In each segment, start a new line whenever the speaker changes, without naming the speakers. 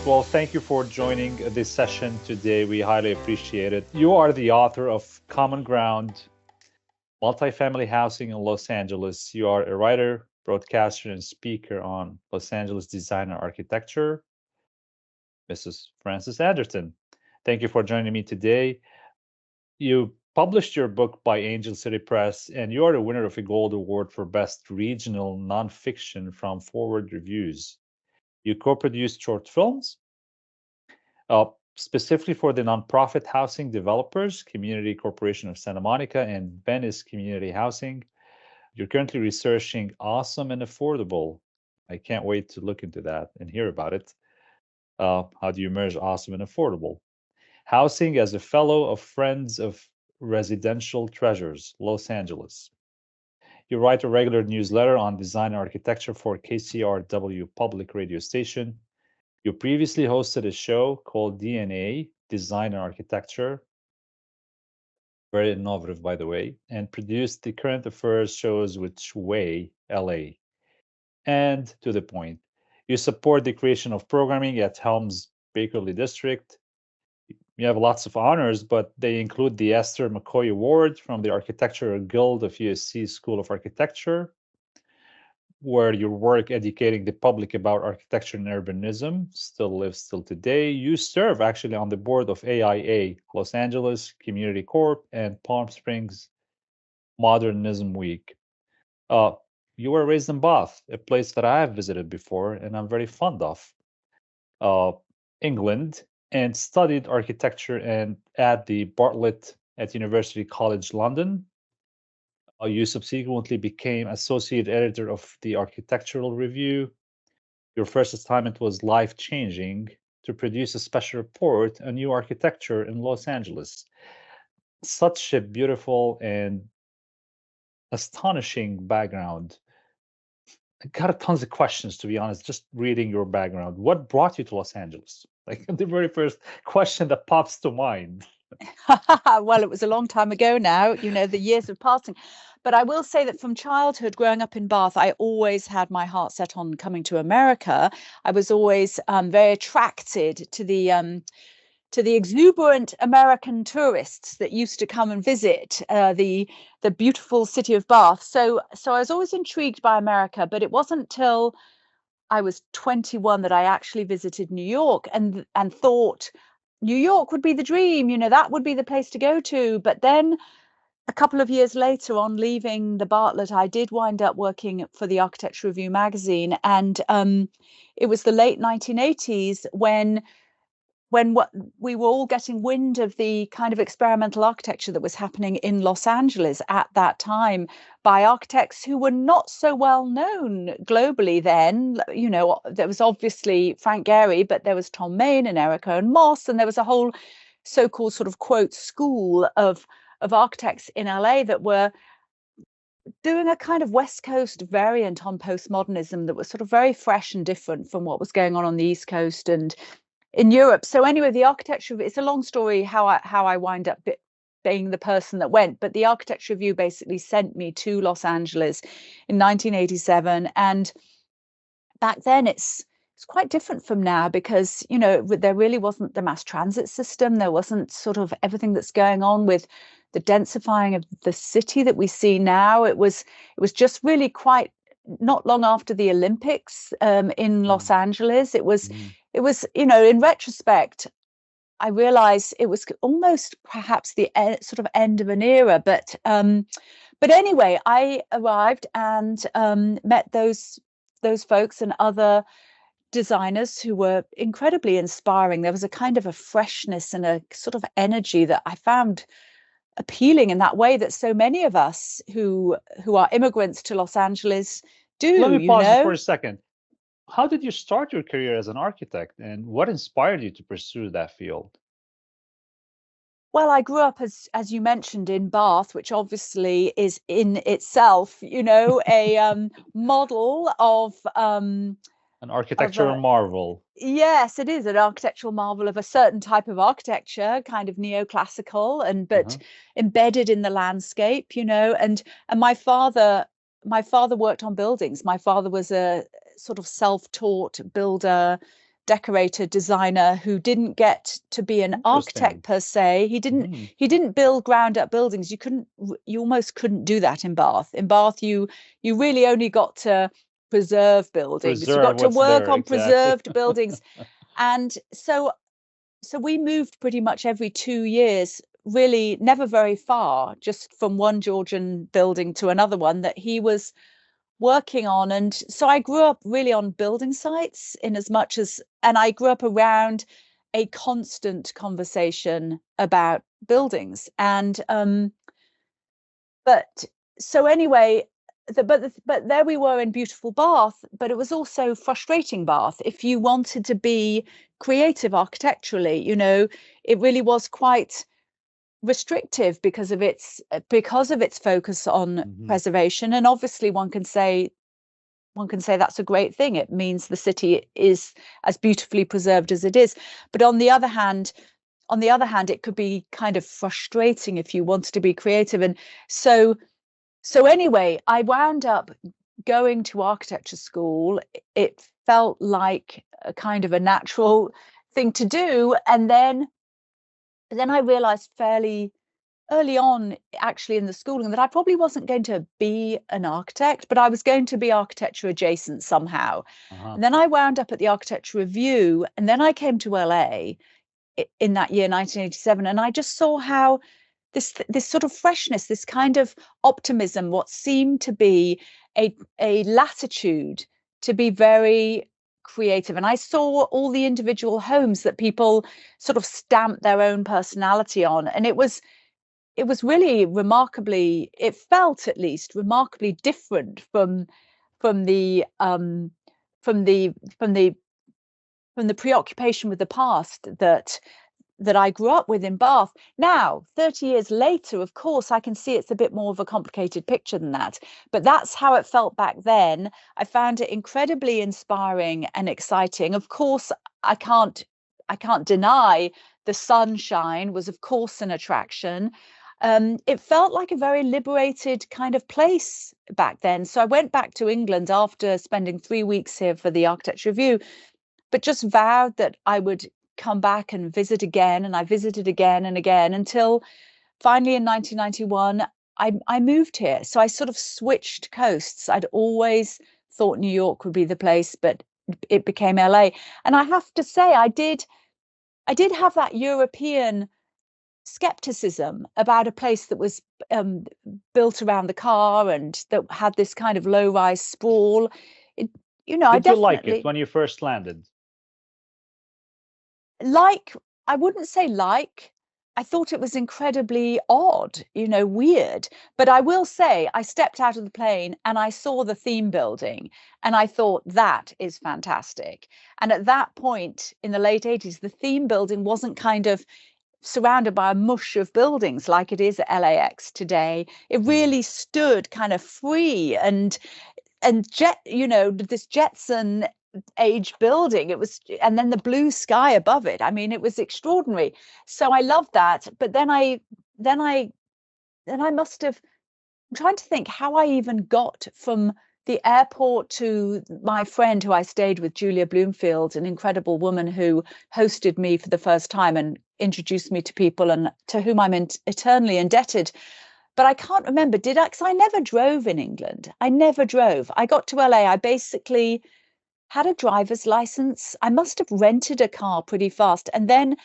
Well, thank you for joining this session today. We highly appreciate it. You are the author of Common Ground, Multifamily Housing in Los Angeles. You are a writer, broadcaster, and speaker on Los Angeles design and architecture, Mrs. Frances Anderton. Thank you for joining me today. You published your book by Angel City Press, and you are the winner of a Gold Award for Best Regional Nonfiction from Forward Reviews. You co-produced short films, specifically for the nonprofit housing developers, Community Corporation of Santa Monica and Venice Community Housing. You're currently researching Awesome and Affordable. I can't wait to look into that and hear about it. How do you merge awesome and affordable? Housing as a fellow of Friends of Residential Treasures, Los Angeles. You write a regular newsletter on design and architecture for KCRW Public Radio Station. You previously hosted a show called DNA, Design and Architecture, very innovative, by the way, and produced the current affairs shows with WUAEC, LA. And to the point, you support the creation of programming at Helms Bakerley District. You have lots of honors, but they include the Esther McCoy Award from the Architectural Guild of USC School of Architecture, where your work educating the public about architecture and urbanism still lives till today. You serve actually on the board of AIA, Los Angeles Community Corp, and Palm Springs Modernism Week. You were raised in Bath, a place that I have visited before and I'm very fond of, England, and studied architecture and at the Bartlett at University College London. You subsequently became associate editor of the Architectural Review. Your first assignment was life-changing to produce a special report on new architecture in Los Angeles. Such a beautiful and astonishing background. I got tons of questions, to be honest, just reading your background. What brought you to Los Angeles? Like the very first question that pops to mind.
Well, it was a long time ago now, the years have passing. But I will say that from childhood, growing up in Bath, I always had my heart set on coming to America. I was always very attracted to the exuberant American tourists that used to come and visit the beautiful city of Bath. So I was always intrigued by America, but it wasn't till I was 21 that I actually visited New York and thought New York would be the dream, that would be the place to go to. But then a couple of years later, on leaving the Bartlett, I did wind up working for the Architecture Review magazine. And it was the late 1980s when what we were all getting wind of the kind of experimental architecture that was happening in Los Angeles at that time by architects who were not so well known globally then. There was obviously Frank Gehry, but there was Tom Main and Eric Owen Moss, and there was a whole so-called sort of quote school of architects in LA that were doing a kind of West Coast variant on postmodernism that was sort of very fresh and different from what was going on the East Coast and in Europe. So anyway, the architecture, it's a long story how I wind up being the person that went, but the Architecture Review basically sent me to Los Angeles in 1987. And back then it's quite different from now because, there really wasn't the mass transit system. There wasn't sort of everything that's going on with the densifying of the city that we see now. It was just really quite not long after the Olympics in Los Angeles. It was, in retrospect, I realized it was almost perhaps the sort of end of an era. But anyway, I arrived and met those folks and other designers who were incredibly inspiring. There was a kind of a freshness and a sort of energy that I found appealing in that way that so many of us who are immigrants to Los Angeles do.
Let me pause for a second. How did you start your career as an architect, and what inspired you to pursue that field?
Well, I grew up, as you mentioned, in Bath, which obviously is in itself, a model of
an architectural marvel.
Yes, it is an architectural marvel of a certain type of architecture, kind of neoclassical, but embedded in the landscape, And my father worked on buildings. My father was a sort of self-taught builder, decorator, designer who didn't get to be an architect per se. He didn't build ground up buildings. You almost couldn't do that in Bath. In Bath, you really only got to preserve buildings. You got to work on preserved buildings. And so we moved pretty much every 2 years, really never very far, just from one Georgian building to another one that he was working on. And so I grew up really on building sites, in as much as, and I grew up around a constant conversation about buildings. And but so anyway, but there we were in beautiful Bath, but it was also frustrating Bath. If you wanted to be creative architecturally, it really was quite restrictive because of its focus on preservation. And obviously one can say that's a great thing. It means the city is as beautifully preserved as it is. But on the other hand, it could be kind of frustrating if you wanted to be creative. And so anyway, I wound up going to architecture school. It felt like a kind of a natural thing to do. And then I realized fairly early on, actually, in the schooling, that I probably wasn't going to be an architect, but I was going to be architecture adjacent somehow. And then I wound up at the Architecture Review, and then I came to LA in that year, 1987, and I just saw how this sort of freshness, this kind of optimism, what seemed to be a latitude to be very creative. And I saw all the individual homes that people sort of stamped their own personality on, and it was really remarkably, it felt at least remarkably different from the preoccupation with the past that I grew up with in Bath. Now, 30 years later, of course, I can see it's a bit more of a complicated picture than that. But that's how it felt back then. I found it incredibly inspiring and exciting. Of course, I can't deny the sunshine was, of course, an attraction. It felt like a very liberated kind of place back then. So I went back to England after spending 3 weeks here for the Architecture Review, but just vowed that I would come back and visit again. And I visited again and again until finally in 1991, I moved here. So I sort of switched coasts. I'd always thought New York would be the place, but it became LA. And I have to say, I did have that European skepticism about a place that was built around the car and that had this kind of low-rise sprawl. Did
you like it when you first landed?
I wouldn't say I thought it was incredibly odd, weird. But I will say I stepped out of the plane and I saw the theme building and I thought that is fantastic. And at that point in the late 80s, the theme building wasn't kind of surrounded by a mush of buildings like it is at LAX today. It really stood kind of free and this Jetson age building. It was, and then the blue sky above it. I mean, it was extraordinary. So I loved that. But then I must have, I'm trying to think how I even got from the airport to my friend who I stayed with, Julia Bloomfield, an incredible woman who hosted me for the first time and introduced me to people and to whom I'm eternally indebted. But I can't remember, because I never drove in England. I never drove. I got to LA, I basically had a driver's license. I must have rented a car pretty fast. And then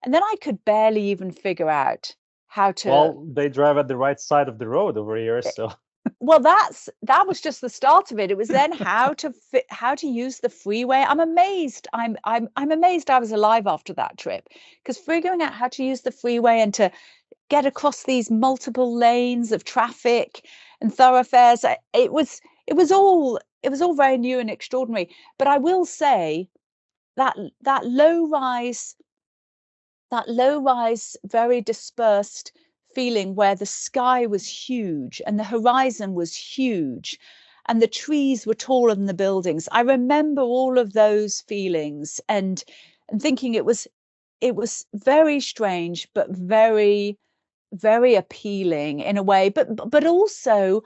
I could barely even figure out how to.
Well, they drive at the right side of the road over here, so.
Well, that was just the start of it. It was then how to use the freeway. I'm amazed. I'm amazed I was alive after that trip, because figuring out how to use the freeway and to get across these multiple lanes of traffic and thoroughfares, it was all very new and extraordinary. But I will say that low rise, very dispersed feeling where the sky was huge and the horizon was huge and the trees were taller than the buildings. I remember all of those feelings and thinking it was very strange, but very, very appealing in a way. But also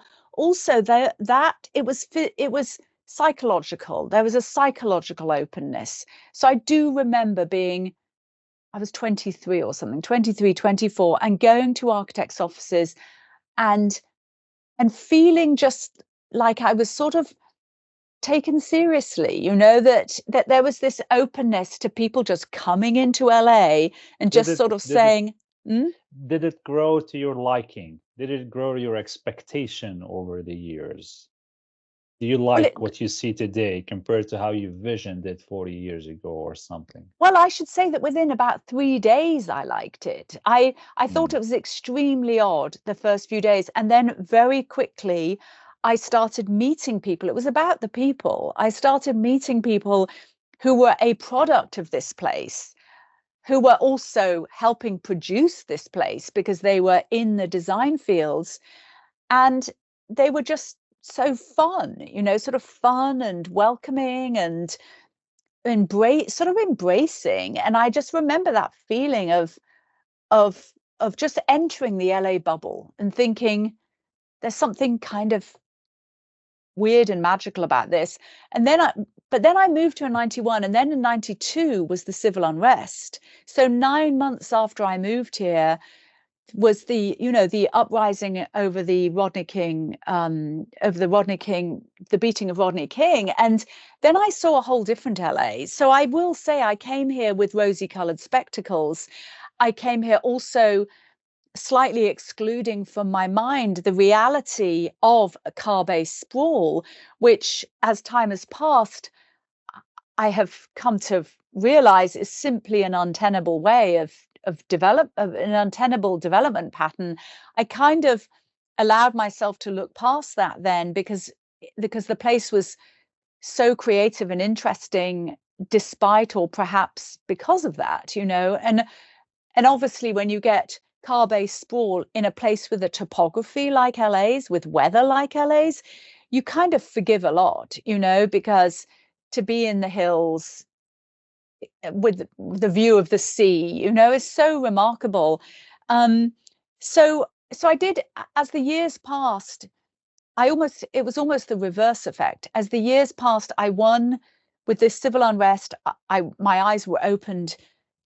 that it was psychological. There was a psychological openness. So I do remember I was 23 or something, 23, 24, and going to architects' offices and feeling just like I was sort of taken seriously, that there was this openness to people just coming into LA and
Did
just
it
sort of
did it
saying, "Hmm?"
did it grow to your liking? Did it grow to your expectation over the years? Do you
Well,
like what you see today compared to how you visioned it 40 years ago or something?
I should say that within about 3 days, I liked it. I thought
Mm.
it was extremely odd the first few days, and then very quickly, I started meeting people. It was about the people. I started meeting people who were a product of this place, who were also helping produce this place because they were in the design fields, and they were just so fun, sort of fun and welcoming and embracing. And I just remember that feeling of just entering the LA bubble and thinking there's something kind of weird and magical about this. And then I moved to in 91, and then in 92 was the civil unrest. So 9 months after I moved here was the uprising over the the beating of Rodney King. And then I saw a whole different LA. So I will say I came here with rosy colored spectacles. I came here also slightly excluding from my mind the reality of a car-based sprawl, which as time has passed, I have come to realize is simply an untenable way of an untenable development pattern. I kind of allowed myself to look past that then, because the place was so creative and interesting despite, or perhaps because of that, and obviously when you get car-based sprawl in a place with a topography like LA's, with weather like LA's, you kind of forgive a lot, because to be in the hills with the view of the sea, is so remarkable. Um, so I did, as the years passed, it was almost the reverse effect. As the years passed, I won with this civil unrest. My eyes were opened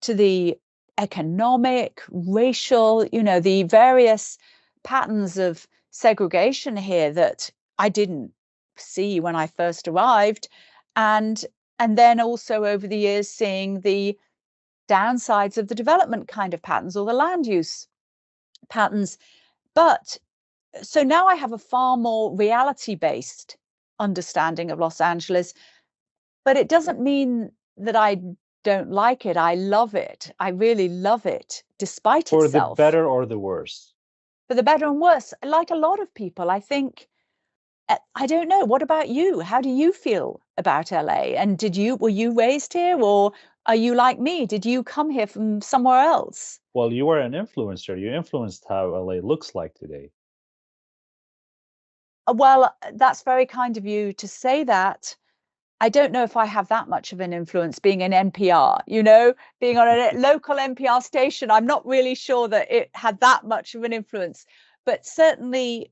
to the economic, racial, the various patterns of segregation here that I didn't see when I first arrived. And then also over the years, seeing the downsides of the development kind of patterns, or the land use patterns. But so now I have a far more reality-based understanding of Los Angeles, but it doesn't mean that I don't like it. I love it. I really love it, despite
For the
itself.
better or the worse?
For the better and worse, like a lot of people, I think. I don't know. What about you? How do you feel about LA? And were you raised here, or are you like me? Did you come here from somewhere else?
Well, you were an influencer. You influenced how LA looks like today.
Well, that's very kind of you to say that. I don't know if I have that much of an influence being an NPR, being on a local NPR station. I'm not really sure that it had that much of an influence, but certainly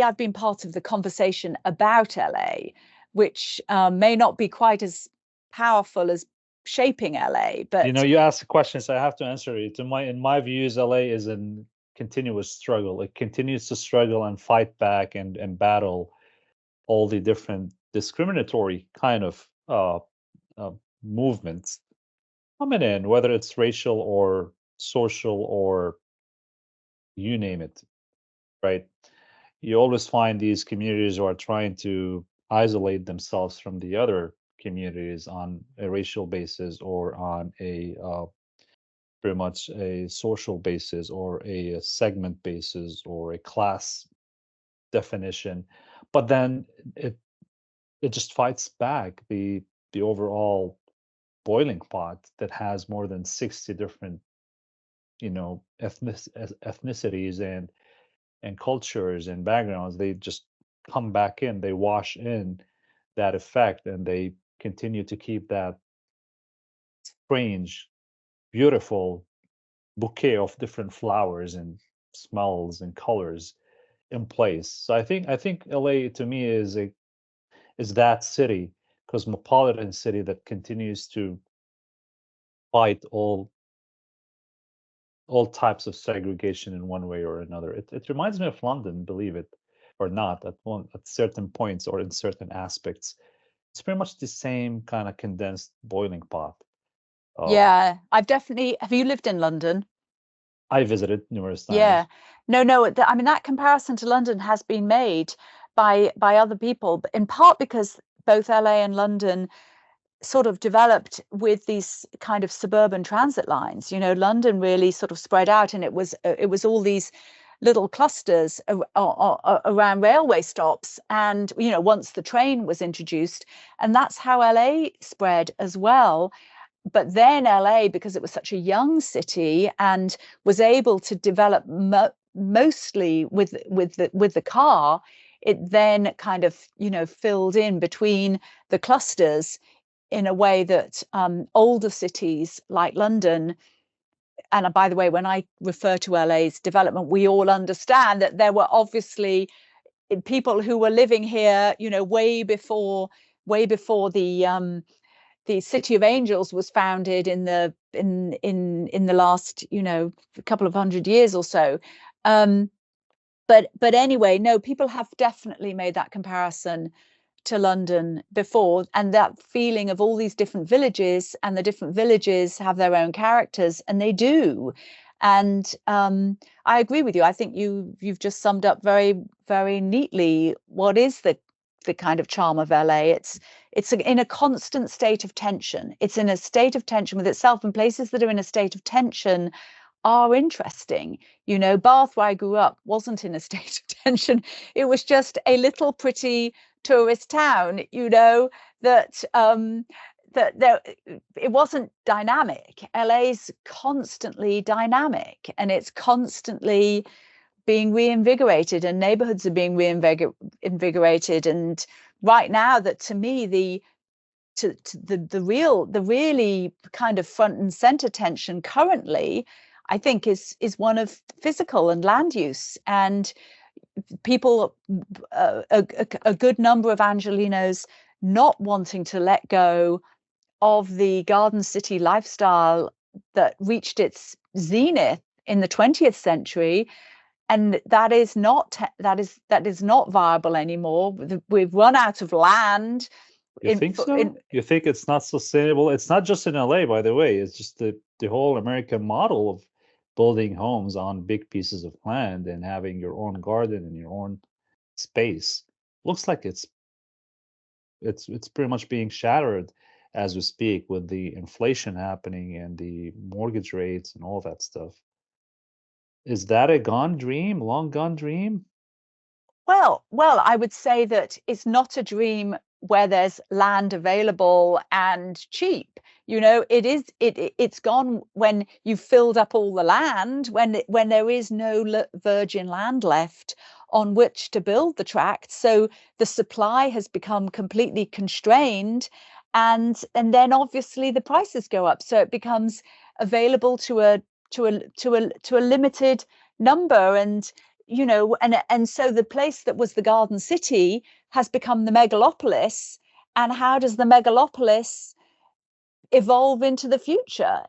I've been part of the conversation about LA, which may not be quite as powerful as shaping LA, but
You asked the questions, so I have to answer it. In my views, LA is in continuous struggle. It continues to struggle and fight back and battle all the different discriminatory kind of uh, movements coming in, whether it's racial or social or you name it, right? You always find these communities who are trying to isolate themselves from the other communities on a racial basis or on a pretty much a social basis or a segment basis or a class definition. But then it it just fights back the overall boiling pot that has more than 60 different ethnicities and cultures and backgrounds. They just come back in, they wash in that effect, and they continue to keep that strange, beautiful bouquet of different flowers and smells and colors in place. So I think LA to me is is that city, cosmopolitan city that continues to fight all types of segregation in one way or another. It reminds me of London, believe it or not, at certain points or in certain aspects. It's pretty much the same kind of condensed boiling pot.
Yeah, I've definitely. Have you lived in London?
I visited numerous
Yeah.
times.
No. I mean, that comparison to London has been made by other people, but in part because both LA and London sort of developed with these kind of suburban transit lines. London really sort of spread out, and it was all these little clusters around railway stops. And once the train was introduced, and that's how LA spread as well. But then LA, because it was such a young city and was able to develop mostly with the car, it then kind of filled in between the clusters in a way that older cities like London, and by the way, when I refer to LA's development, we all understand that there were obviously people who were living here, way before the City of Angels was founded in the last couple of hundred years or so. But anyway, no, people have definitely made that comparison to London before, and that feeling of all these different villages, and the different villages have their own characters, and they do. And I agree with you. I think you've just summed up very, very neatly what is the kind of charm of LA. It's in a constant state of tension. It's in a state of tension with itself, and places that are in a state of tension are interesting. Bath, where I grew up, wasn't in a state of tension. It was just a little pretty tourist town, that that there it wasn't dynamic. LA's constantly dynamic, and it's constantly being reinvigorated, and neighborhoods are being reinvigorated. And right now, that to me, the really kind of front and center tension currently, I think, is one of physical and land use. And people, a good number of Angelenos, not wanting to let go of the garden city lifestyle that reached its zenith in the 20th century, and that is not viable anymore. We've run out of land.
You think so? You think it's not sustainable? It's not just in LA, by the way. It's just the whole American model of building homes on big pieces of land and having your own garden and your own space. Looks like it's pretty much being shattered as we speak, with the inflation happening and the mortgage rates and all that stuff. Is that a gone dream, long gone dream?
Well, I would say that it's not a dream where there's land available and cheap. It's gone when you've filled up all the land, when there is no virgin land left on which to build the tract. So the supply has become completely constrained, and then obviously the prices go up. So it becomes available to a limited number. And so the place that was the garden city has become the megalopolis. And how does the megalopolis evolve into the future?